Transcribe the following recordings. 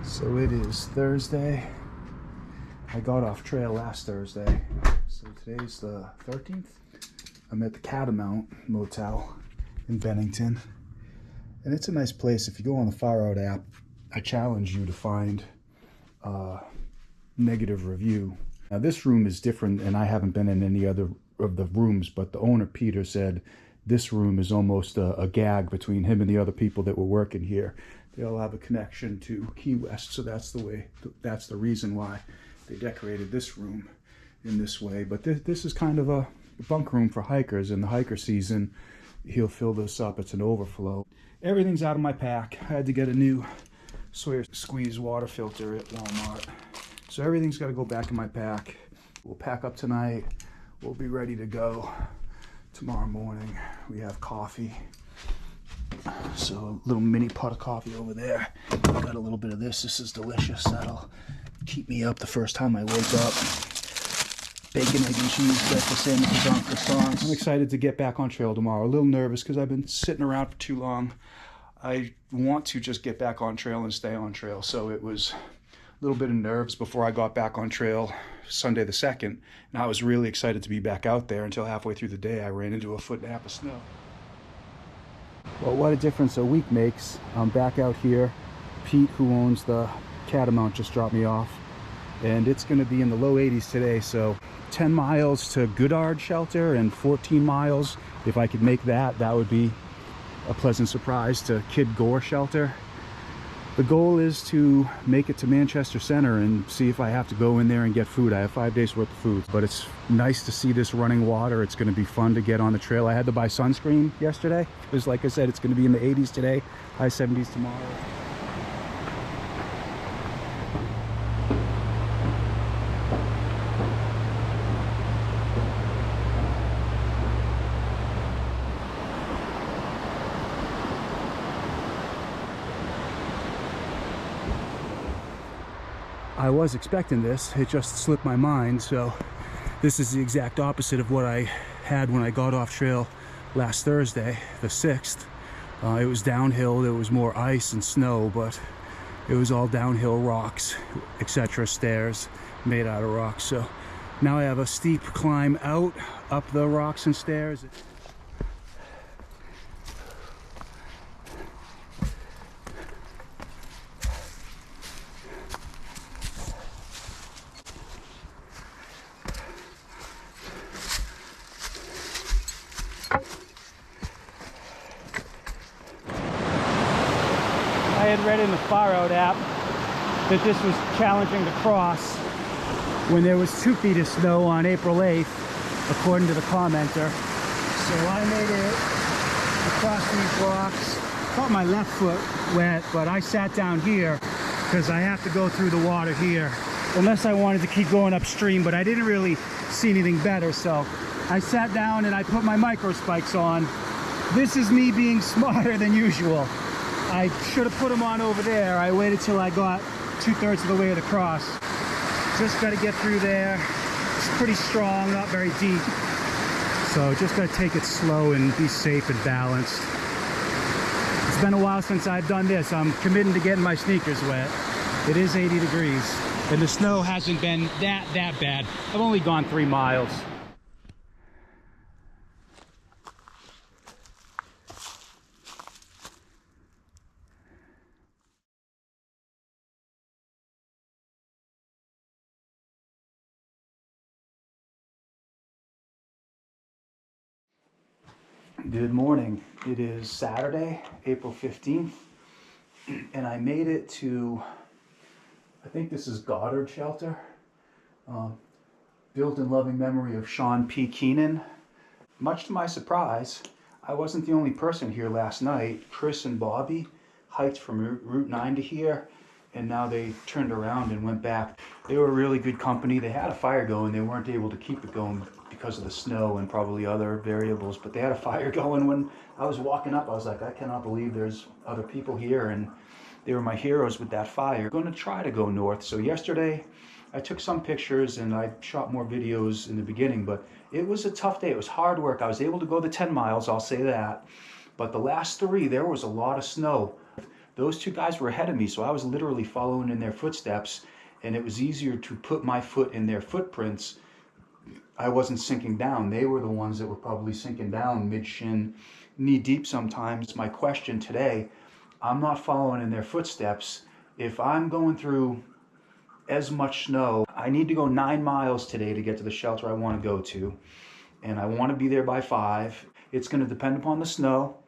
So it is Thursday. I got off trail last Thursday. So today's the 13th. I'm at the Mt Motel in Bennington. And it's a nice place. If you go on the Far Out app, I challenge you to find a negative review. Now this room is different, and I haven't been in any other of the rooms, but the owner, Peter, said this room is almost a gag between him and the other people that were working here. They all have a connection to Key West, so that's the reason why they decorated this room in this way. But this is kind of a bunk room for hikers. In the hiker season, he'll fill this up. It's an overflow. Everything's out of my pack. I had to get a new Sawyer squeeze water filter at Walmart. So everything's got to go back in my pack. We'll pack up tonight. We'll be ready to go tomorrow morning. We have coffee. So a little mini pot of coffee over there. Got a little bit of this. This is delicious. That'll keep me up the first time I wake up. Bacon, egg, and cheese, breakfast sandwiches on croissants. I'm excited to get back on trail tomorrow. A little nervous because I've been sitting around for too long. I want to just get back on trail and stay on trail. So it was a little bit of nerves before I got back on trail Sunday the 2nd. And I was really excited to be back out there until halfway through the day I ran into a 1.5 feet of snow. Well, what a difference a week makes. I'm back out here. Pete, who owns the Catamount, just dropped me off. And it's going to be in the low 80s today. So 10 miles to Goodard Shelter and 14 miles. If I could make that, that would be a pleasant surprise, to Kid Gore Shelter. The goal is to make it to Manchester Center and see if I have to go in there and get food. I have 5 days worth of food, but it's nice to see this running water. It's going to be fun to get on the trail. I had to buy sunscreen yesterday because, like I said, it's going to be in the 80s today, high 70s tomorrow. I was expecting this, it just slipped my mind. So this is the exact opposite of what I had when I got off trail last Thursday, the 6th. It was downhill, there was more ice and snow, but it was all downhill rocks, etc., stairs made out of rocks. So now I have a steep climb out, up the rocks and stairs. I had read in the Far Out app that this was challenging to cross when there was 2 feet of snow on April 8th, according to the commenter. So I made it across these rocks. Caught my left foot wet, but I sat down here because I have to go through the water here, unless I wanted to keep going upstream, but I didn't really see anything better. So I sat down and I put my micro spikes on. This is me being smarter than usual. I should have put them on over there. I waited till I got 2/3 of the way across. Just got to get through there. It's pretty strong, not very deep. So just got to take it slow and be safe and balanced. It's been a while since I've done this. I'm committed to getting my sneakers wet. It is 80 degrees and the snow hasn't been that bad. I've only gone 3 miles. Good morning. It is Saturday, April 15th, and I made it to, I think this is Goddard Shelter, built in loving memory of Sean P. Keenan. Much to my surprise, I wasn't the only person here last night. Chris and Bobby hiked from Route 9 to here, and now they turned around and went back. They were really good company. They had a fire going. They weren't able to keep it going because of the snow and probably other variables, but they had a fire going. When I was walking up, I was like, I cannot believe there's other people here, and they were my heroes with that fire. I'm going to try to go north. So yesterday I took some pictures and I shot more videos in the beginning, but it was a tough day. It was hard work. I was able to go the 10 miles, I'll say that, but the last 3 there was a lot of snow. those two guys were ahead of me, so I was literally following in their footsteps, and it was easier to put my foot in their footprints. I wasn't sinking down. They were the ones that were probably sinking down mid-shin, knee-deep sometimes. My question today, I'm not following in their footsteps. If I'm going through as much snow, I need to go 9 miles today to get to the shelter I want to go to, and I want to be there by 5. It's going to depend upon the snow.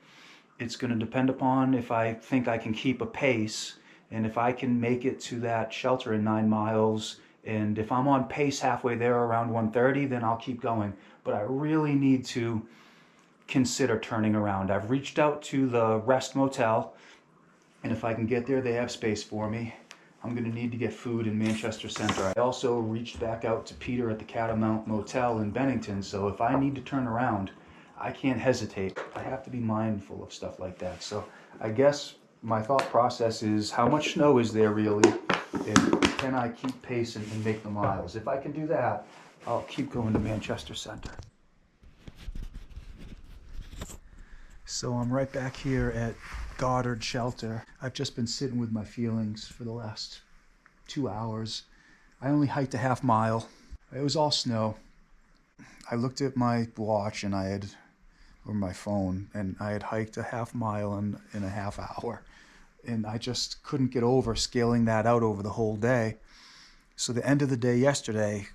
It's going to depend upon if I think I can keep a pace, and if I can make it to that shelter in 9 miles. And if I'm on pace halfway there around 1:30, then I'll keep going. But I really need to consider turning around. I've reached out to the Rest Motel, and if I can get there, they have space for me. I'm going to need to get food in Manchester Center. I also reached back out to Peter at the Mt Motel in Bennington, so if I need to turn around, I can't hesitate. I have to be mindful of stuff like that. So I guess my thought process is, how much snow is there really? And can I keep pace and make the miles? If I can do that, I'll keep going to Manchester Center. So I'm right back here at Goddard Shelter. I've just been sitting with my feelings for the last 2 hours. I only hiked a half mile. It was all snow. I looked at my watch and or my phone, and I had hiked a half mile in a half hour. And I just couldn't get over scaling that out over the whole day. So the end of the day yesterday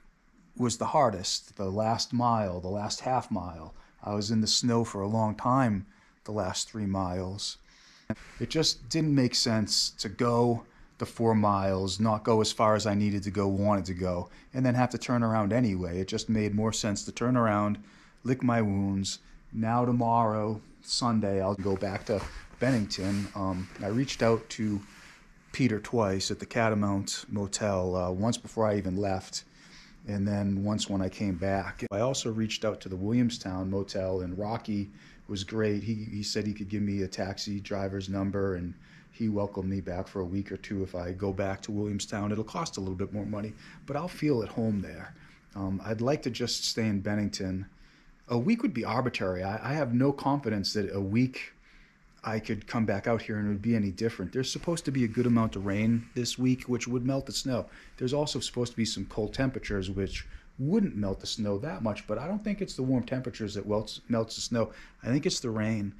was the hardest. The last mile, the last half mile. I was in the snow for a long time the last 3 miles. It just didn't make sense to go the 4 miles, not go as far as I needed to go, wanted to go, and then have to turn around anyway. It just made more sense to turn around, lick my wounds. Now tomorrow, Sunday, I'll go back to Bennington. I reached out to Peter twice at the Mt Motel, once before I even left, and then once when I came back. I also reached out to the Williamstown Motel, and Rocky was great. He said he could give me a taxi driver's number, and he welcomed me back for a week or 2 if I go back to Williamstown. It'll cost a little bit more money, but I'll feel at home there. I'd like to just stay in Bennington. A week would be arbitrary. I have no confidence that a week I could come back out here and it would be any different. There's supposed to be a good amount of rain this week, which would melt the snow. There's also supposed to be some cold temperatures, which wouldn't melt the snow that much, but I don't think it's the warm temperatures that melts the snow. I think it's the rain.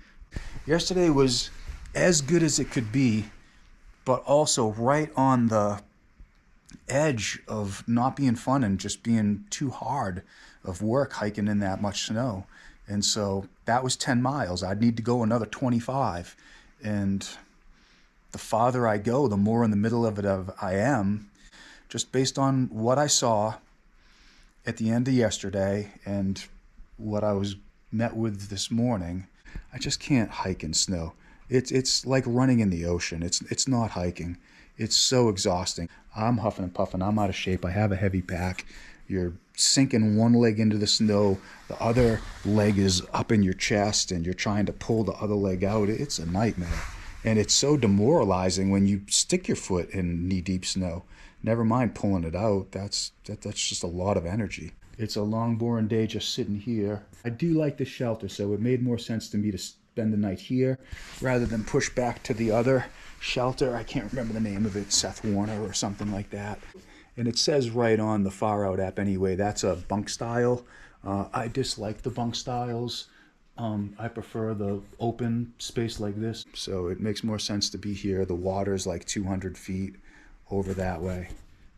Yesterday was as good as it could be, but also right on the edge of not being fun and just being too hard of work hiking in that much snow. And so that was 10 miles. I'd need to go another 25. And the farther I go, the more in the middle of it I am, just based on what I saw at the end of yesterday and what I was met with this morning. I just can't hike in snow. It's like running in the ocean. It's not hiking. It's so exhausting. I'm huffing and puffing. I'm out of shape. I have a heavy pack. You're sinking one leg into the snow. The other leg is up in your chest, and you're trying to pull the other leg out. It's a nightmare. And it's so demoralizing when you stick your foot in knee-deep snow. Never mind pulling it out. That's just a lot of energy. It's a long, boring day just sitting here. I do like the shelter, so it made more sense to me to spend the night here rather than push back to the other shelter. I can't remember the name of it, Seth Warner or something like that. And it says right on the Far Out app anyway, that's a bunk style. I dislike the bunk styles. I prefer the open space like this. So it makes more sense to be here. The water's like 200 feet over that way.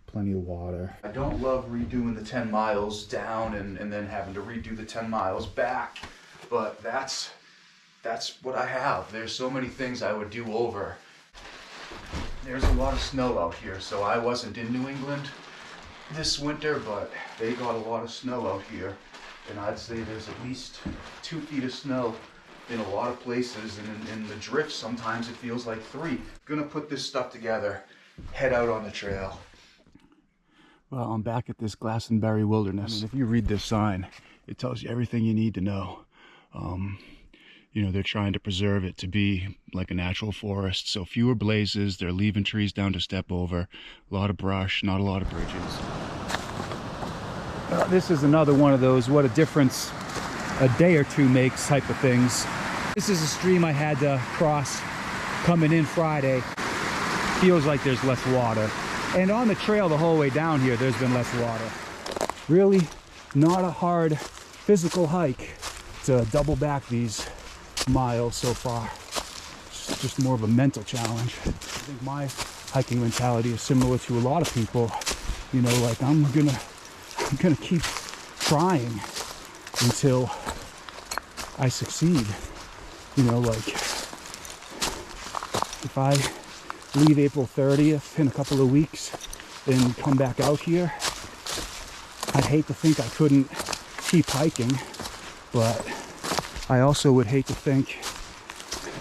Plenty of water. I don't love redoing the 10 miles down and then having to redo the 10 miles back, but that's what I have. There's so many things I would do over. There's a lot of snow out here, so I wasn't in New England this winter, but they got a lot of snow out here, and I'd say there's at least 2 feet of snow in a lot of places, and in the drifts sometimes it feels like 3. Gonna put this stuff together, head out on the trail. Well, I'm back at this Glastonbury Wilderness. If you read this sign, it tells you everything you need to know. You know, they're trying to preserve it to be like a natural forest. So fewer blazes, they're leaving trees down to step over, a lot of brush, not a lot of bridges. This is another one of those what a difference a day or two makes type of things. This is a stream I had to cross coming in Friday, feels like there's less water. And on the trail the whole way down here, there's been less water. Really not a hard physical hike to double back these miles so far. It's just more of a mental challenge. I think my hiking mentality is similar to a lot of people. You know, like I'm gonna keep trying until I succeed. You know, like if I leave April 30th in a couple of weeks and come back out here, I'd hate to think I couldn't keep hiking, but I also would hate to think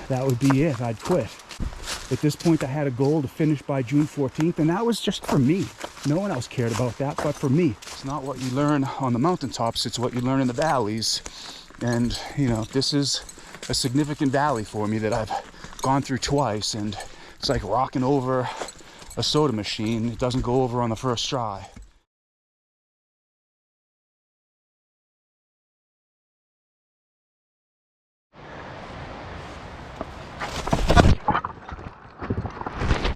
that would be it. I'd quit. At this point, I had a goal to finish by June 14th, and that was just for me. No one else cared about that, but for me. It's not what you learn on the mountaintops, it's what you learn in the valleys. And, you know, this is a significant valley for me that I've gone through twice, and it's like rocking over a soda machine. It doesn't go over on the first try.